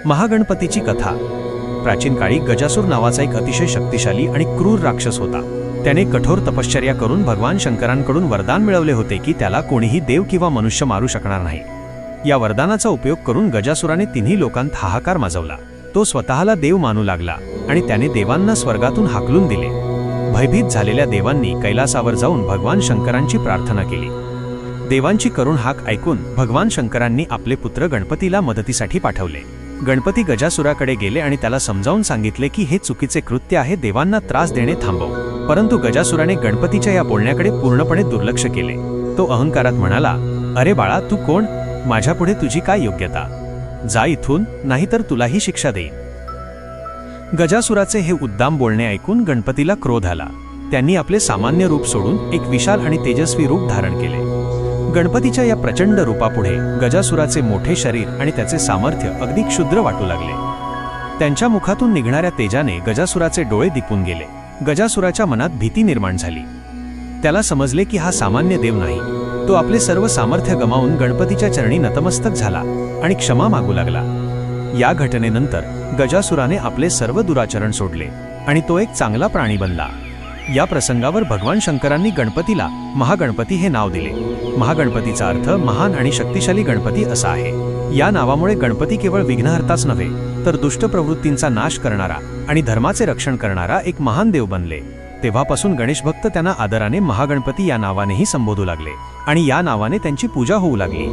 महागणपतीची कथा। प्राचीन काळी गजासूर नावाचा एक अतिशय शक्तिशाली आणि क्रूर राक्षस होता। त्याने कठोर तपश्चर्या करून भगवान शंकरांकडून वरदान मिळवले होते की त्याला कोणीही देव किंवा मनुष्य मारू शकणार नाही। या वरदानाचा उपयोग करून गजासुराने तिन्ही लोकांत हाहाकार माजवला। तो स्वतःला देव मानू लागला आणि त्याने देवांना स्वर्गातून हाकलून दिले। भयभीत झालेल्या देवांनी कैलासावर जाऊन भगवान शंकरांची प्रार्थना केली। देवांची करुण हाक ऐकून भगवान शंकरांनी आपले पुत्र गणपतीला मदतीसाठी पाठवले। गणपती गजासुराकडे गेले आणि त्याला समजावून सांगितले की हे चुकीचे कृत्य आहे, देवांना त्रास देणे थांबव। परंतु गजासुराने गणपतीच्या या बोलण्याकडे पूर्णपणे दुर्लक्ष केले। तो अहंकारात म्हणाला, अरे बाळा, तू कोण? माझ्यापुढे तुझी काय योग्यता? जा इथून, नाहीतर तुलाही शिक्षा देईन। गजासुराचे हे उद्दाम बोलणे ऐकून गणपतीला क्रोध आला। त्यांनी आपले सामान्य रूप सोडून एक विशाल आणि तेजस्वी रूप धारण केले। गणपतीच्या या प्रचंड रूपापुढे गजासुराचे मोठे शरीर आणि त्याचे सामर्थ्य अगदी क्षुद्र वाटू लागले। त्यांच्या मुखातून निघणाऱ्या तेजाने गजासुराचे डोळे दिपून गेले। गजासुराच्या मनात भीती निर्माण झाली। त्याला समजले की हा सामान्य देव नाही। तो आपले सर्व सामर्थ्य गमावून गणपतीच्या चरणी नतमस्तक झाला आणि क्षमा मागू लागला। या घटनेनंतर गजासुराने आपले सर्व दुराचरण सोडले आणि तो एक चांगला प्राणी बनला। या प्रसंगावर भगवान शंकरांनी गणपतीला महागणपती हे नाव दिले। महागणपतीचा अर्थ महान आणि शक्तिशाली गणपती असा आहे। या नावामुळे गणपती केवळ विघ्नहर्ताच नव्हे, तर दुष्ट प्रवृत्तींचा नाश करणारा आणि धर्माचे रक्षण करणारा एक महान देव बनले। तेव्हापासून गणेश भक्त त्यांना आदराने महागणपती या नावानेही संबोधू लागले आणि या नावाने त्यांची पूजा होऊ लागली।